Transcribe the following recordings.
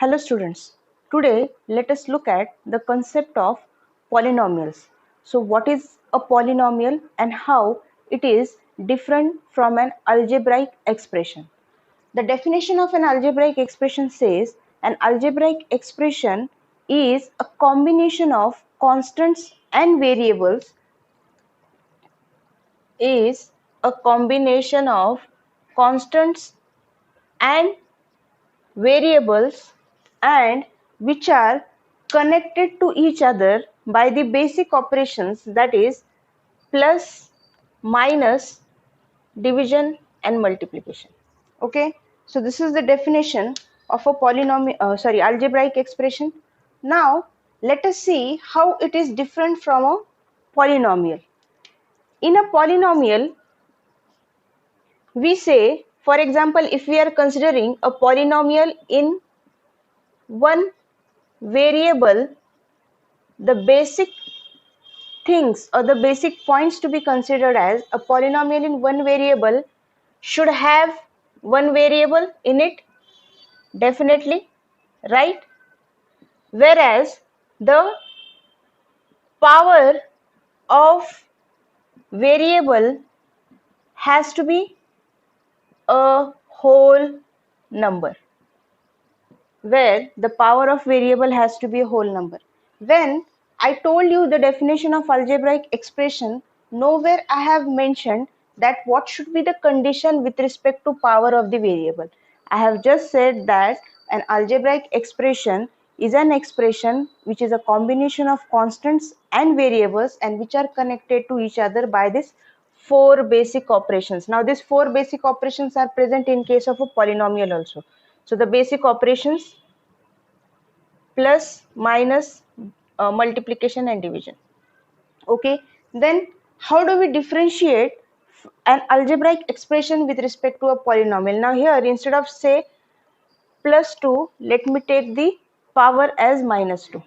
Hello students, today let us look at the concept of polynomials. So what is a polynomial and how it is different from an algebraic expression? The definition of an algebraic expression says an algebraic expression is a combination of constants and variables is a combination of constants and variables and which are connected to each other by the basic operations, that is plus, minus, division and multiplication. Okay, so this is the definition of a algebraic expression. Now let us see how it is different from a polynomial. In a polynomial, we say, for example, if we are considering a polynomial in one variable, the basic things or the basic points to be considered as a polynomial in one variable should have one variable in it, definitely, right? Whereas the power of variable has to be a whole number, where the power of variable has to be a whole number. When I told you the definition of algebraic expression, nowhere I have mentioned that what should be the condition with respect to power of the variable. I have just said that an algebraic expression is an expression which is a combination of constants and variables and which are connected to each other by this four basic operations. Now these four basic operations are present in case of a polynomial also. So the basic operations plus, minus, multiplication and division. Okay, then how do we differentiate an algebraic expression with respect to a polynomial? Now here, instead of say plus 2, let me take the power as minus 2.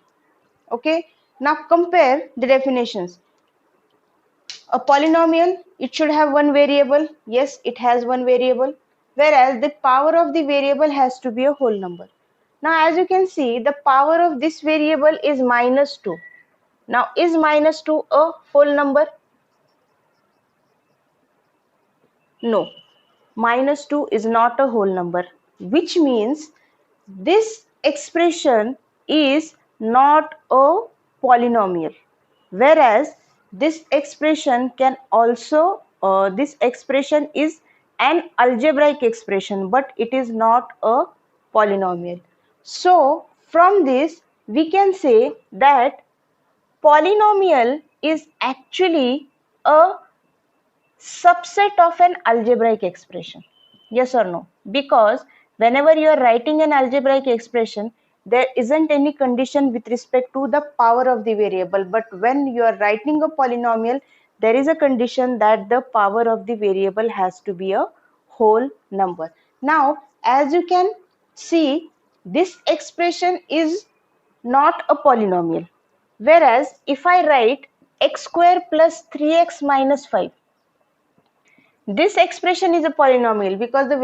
Okay, now compare the definitions. A polynomial, it should have one variable. Yes, it has one variable, whereas the power of the variable has to be a whole number. Now as you can see, the power of this variable is minus 2. Now is minus 2 a whole number? No, minus 2 is not a whole number, which means this expression is not a polynomial, whereas this expression can also this expression is an algebraic expression, but it is not a polynomial. So from this we can say that polynomial is actually a subset of an algebraic expression. Yes or no? Because whenever you are writing an algebraic expression, there isn't any condition with respect to the power of the variable, but when you are writing a polynomial, there is a condition that the power of the variable has to be a whole number. Now as you can see, this expression is not a polynomial, whereas if I write x square plus 3x minus 5, this expression is a polynomial because the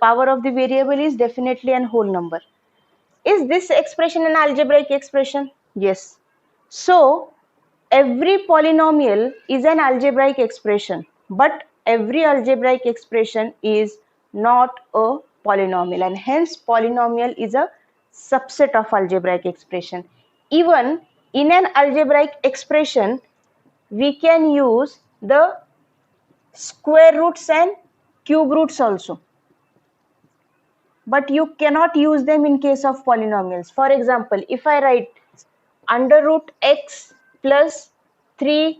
power of the variable is definitely an whole number. Is this expression an algebraic expression? Yes. So every polynomial is an algebraic expression, but every algebraic expression is not a polynomial, and hence polynomial is a subset of algebraic expression. Even in an algebraic expression, we can use the square roots and cube roots also, but you cannot use them in case of polynomials. For example, if I write under root x plus 3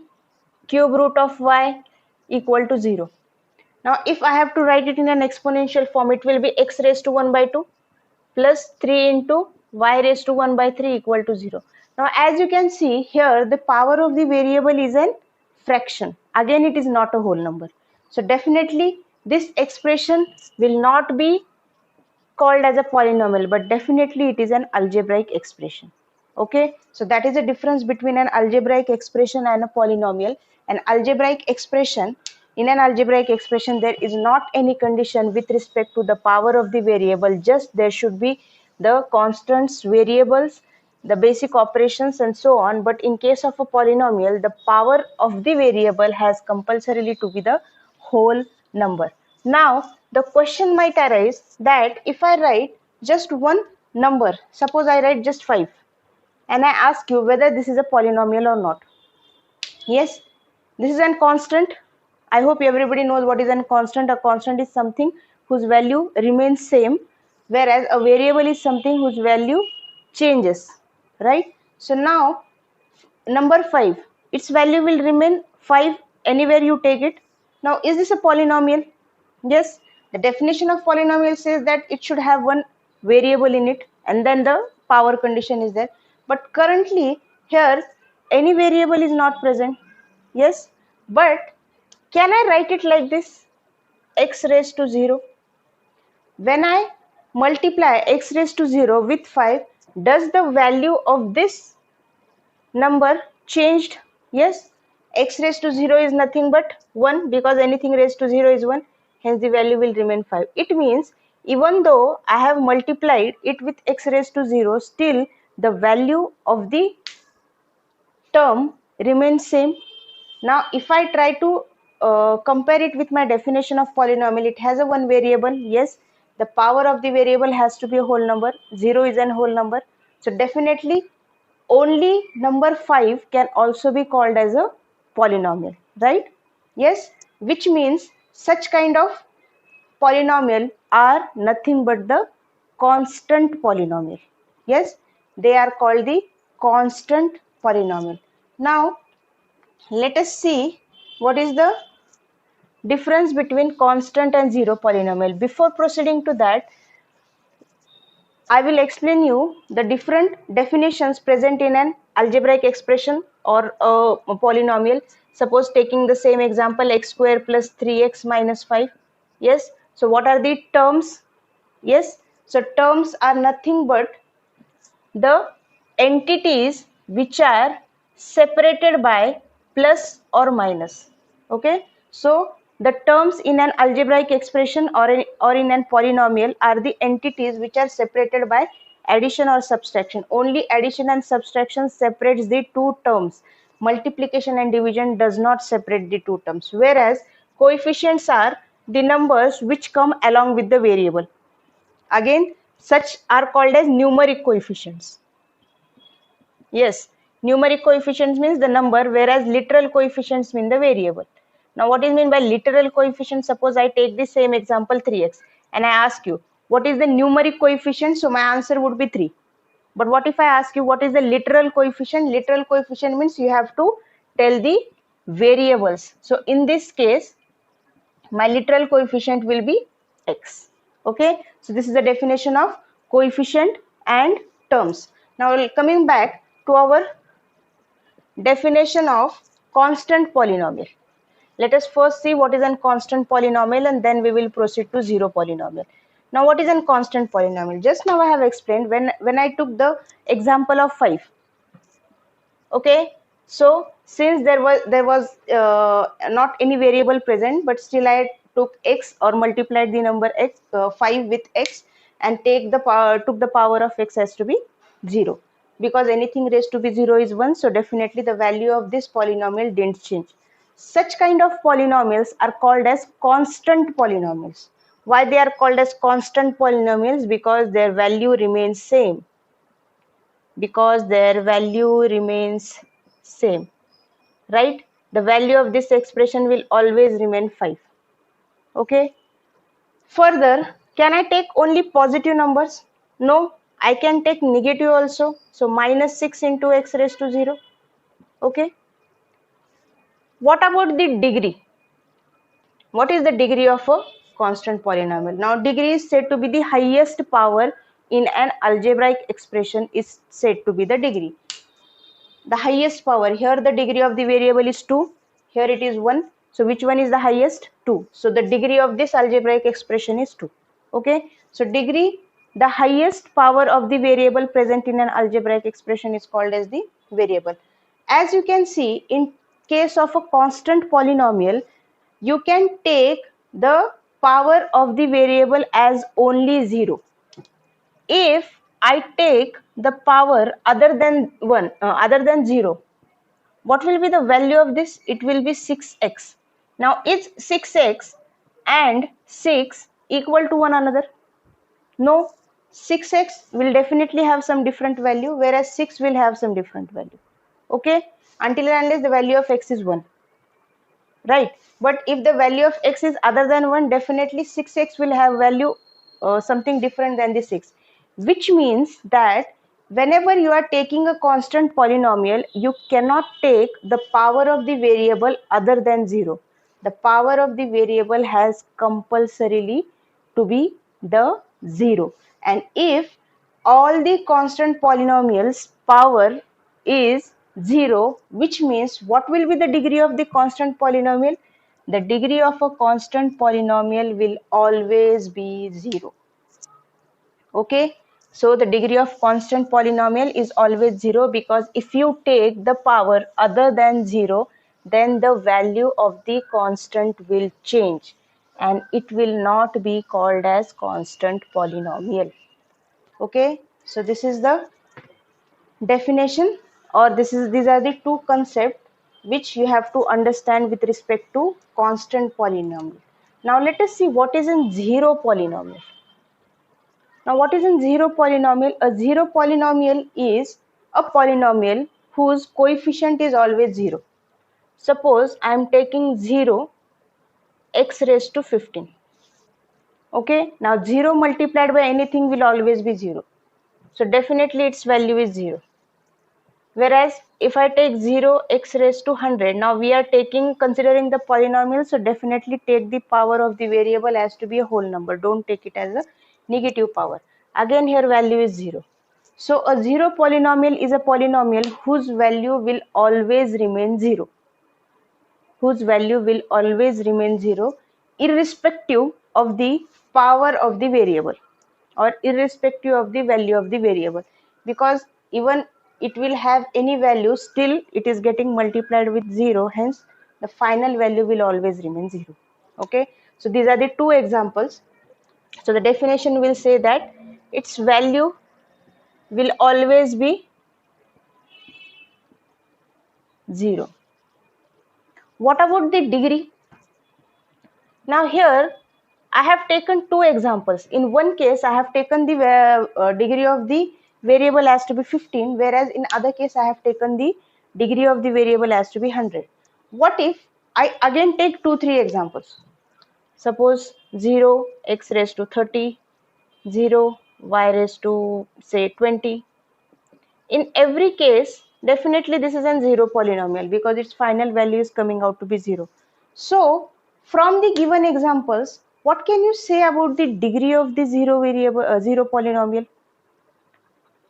cube root of y equal to 0. Now if I have to write it in an exponential form, it will be x raised to 1 by 2 plus 3 into y raised to 1 by 3 equal to 0. Now as you can see here, the power of the variable is an fraction. Again, it is not a whole number. So definitely this expression will not be called as a polynomial, but definitely it is an algebraic expression. Okay, so that is the difference between an algebraic expression and a polynomial. An algebraic expression, in an algebraic expression there is not any condition with respect to the power of the variable, just there should be the constants, variables, the basic operations and so on. But in case of a polynomial, the power of the variable has compulsorily to be the whole number. Now the question might arise that if I write just one number, suppose I write just 5, and I ask you whether this is a polynomial or not. Yes, this is a constant. I hope everybody knows what is a constant. A constant is something whose value remains same, whereas a variable is something whose value changes, right? So now number 5, its value will remain 5 anywhere you take it. Now is this a polynomial? Yes, the definition of polynomial says that it should have one variable in it and then the power condition is there. But currently here any variable is not present. Yes, but can I write it like this? X raised to 0. When I multiply x raised to 0 with 5, does the value of this number changed? Yes, x raised to 0 is nothing but 1, because anything raised to 0 is 1, hence the value will remain 5. It means even though I have multiplied it with x raised to 0, still the value of the term remains same. Now if I try to compare it with my definition of polynomial, it has a one variable. Yes, the power of the variable has to be a whole number. 0 is a whole number. So definitely only number 5 can also be called as a polynomial, right? Yes, which means such kind of polynomial are nothing but the constant polynomial. Yes, they are called the constant polynomial. Now let us see what is the difference between constant and zero polynomial. Before proceeding to that, I will explain you the different definitions present in an algebraic expression or a polynomial. Suppose taking the same example, x square plus 3x minus 5. Yes, so what are the terms? Yes, so terms are nothing but the entities which are separated by plus or minus. Okay, so the terms in an algebraic expression or in an polynomial are the entities which are separated by addition or subtraction. Only addition and subtraction separates the two terms. Multiplication and division does not separate the two terms, whereas coefficients are the numbers which come along with the variable. Again, such are called as numeric coefficients. Yes, numeric coefficients means the number, whereas literal coefficients mean the variable. Now, what is meant by literal coefficient? Suppose I take the same example 3x and I ask you, what is the numeric coefficient? So, my answer would be 3. But what if I ask you, what is the literal coefficient? Literal coefficient means you have to tell the variables. So, in this case, my literal coefficient will be x. Okay, so this is the definition of coefficient and terms. Now coming back to our definition of constant polynomial. Let us first see what is a constant polynomial and then we will proceed to zero polynomial. Now what is a constant polynomial? Just now I have explained when I took the example of 5. Okay, so since there was not any variable present, but still I took x or multiplied the number x 5 with x and took the power of x as to be 0, because anything raised to be 0 is 1, so definitely the value of this polynomial didn't change. Such kind of polynomials are called as constant polynomials. Why they are called as constant polynomials? Because their value remains same. Because their value remains same, right? The value of this expression will always remain 5. Okay, further, can I take only positive numbers? No, I can take negative also. So minus 6 into x raised to 0. Okay, what about the degree? What is the degree of a constant polynomial? Now degree is said to be the highest power in an algebraic expression, is said to be the degree. The highest power, here the degree of the variable is 2, here it is 1, so which one is the highest? 2. So the degree of this algebraic expression is 2. Okay, so degree, the highest power of the variable present in an algebraic expression, is called as the variable. As you can see, in case of a constant polynomial, you can take the power of the variable as only 0. If I take the power other than 1, other than 0, what will be the value of this? It will be 6x. Now is 6x and 6 equal to one another? No, 6x will definitely have some different value, whereas 6 will have some different value. Okay, until and unless the value of x is 1, right? But if the value of x is other than 1, definitely 6x will have value something different than the 6, which means that whenever you are taking a constant polynomial, you cannot take the power of the variable other than 0. The power of the variable has compulsorily to be the 0. And if all the constant polynomials power is 0, which means what will be the degree of the constant polynomial? The degree of a constant polynomial will always be 0. Okay, so the degree of constant polynomial is always 0, because if you take the power other than 0, then the value of the constant will change and it will not be called as constant polynomial. Okay, so this is the definition, or these are the two concepts which you have to understand with respect to constant polynomial. Now let us see what is in zero polynomial. Now what is in zero polynomial? A zero polynomial is a polynomial whose coefficient is always 0. Suppose I am taking 0 x raised to 15. Okay, now 0 multiplied by anything will always be 0. So definitely its value is 0. Whereas if I take 0 x raised to 100, now we are considering the polynomial, so definitely take the power of the variable as to be a whole number. Don't take it as a negative power. Again here value is 0. So a zero polynomial is a polynomial whose value will always remain 0. Whose value will always remain 0 irrespective of the power of the variable, or irrespective of the value of the variable, because even it will have any value, still it is getting multiplied with 0, hence the final value will always remain 0. Okay, so these are the two examples. So the definition will say that its value will always be 0. What about the degree? Now here I have taken two examples. In one case I have taken the degree of the variable as to be 15, whereas in other case I have taken the degree of the variable as to be 100. What if I again take 2-3 examples? Suppose 0 x raised to 30, 0 y raised to say 20. In every case, definitely this is a zero polynomial because its final value is coming out to be 0. So from the given examples, what can you say about the degree of the zero polynomial?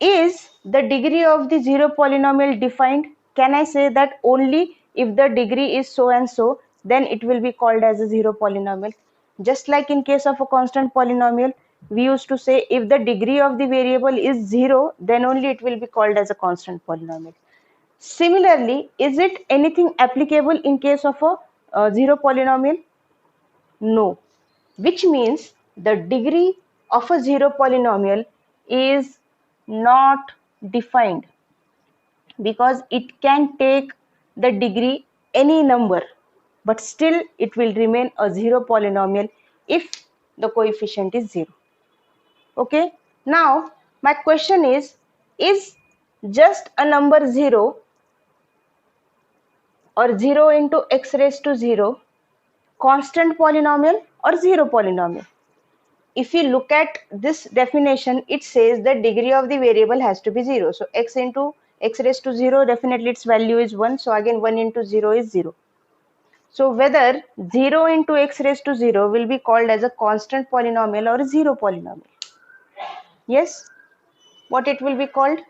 Is the degree of the zero polynomial defined? Can I say that only if the degree is so and so, then it will be called as a zero polynomial? Just like in case of a constant polynomial, we used to say if the degree of the variable is 0, then only it will be called as a constant polynomial. Similarly, is it anything applicable in case of a zero polynomial? No, which means the degree of a zero polynomial is not defined, because it can take the degree any number, but still it will remain a zero polynomial if the coefficient is 0. Okay, now my question is just a number 0 or 0 into x raised to 0 constant polynomial or zero polynomial? If you look at this definition, it says the degree of the variable has to be 0. So x into x raised to 0, definitely its value is 1. So again 1 into 0 is 0. So whether 0 into x raised to 0 will be called as a constant polynomial or a zero polynomial? Yes, what it will be called?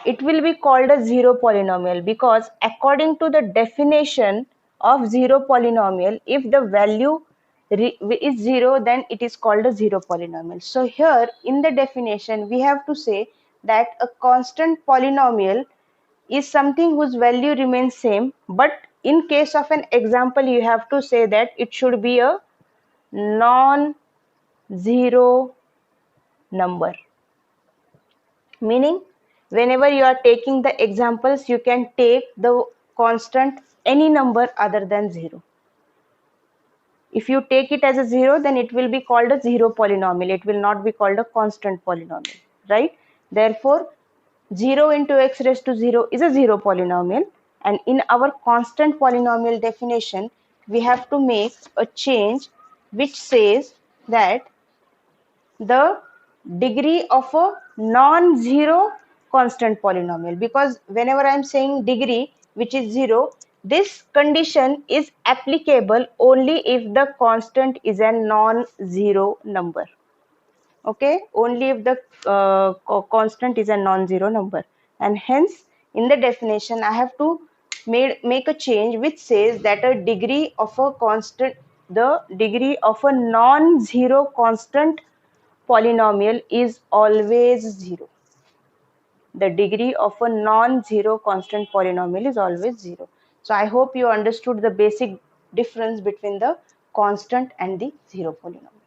It will be called a zero polynomial, because according to the definition of zero polynomial, if the value is 0, then it is called a zero polynomial. So here in the definition we have to say that a constant polynomial is something whose value remains same, but in case of an example you have to say that it should be a non-zero number. Meaning, whenever you are taking the examples, you can take the constant any number other than 0. If you take it as a 0, then it will be called a zero polynomial. It will not be called a constant polynomial, right? Therefore, 0 into x raised to 0 is a zero polynomial. And in our constant polynomial definition, we have to make a change which says that the degree of a non-zero constant polynomial, because whenever I am saying degree which is 0, this condition is applicable only if the constant is a non-zero number. Okay, only if the constant is a non-zero number, and hence in the definition I have to make a change which says that a degree of a constant, the degree of a non-zero constant polynomial is always 0. The degree of a non-zero constant polynomial is always 0. So I hope you understood the basic difference between the constant and the zero polynomial.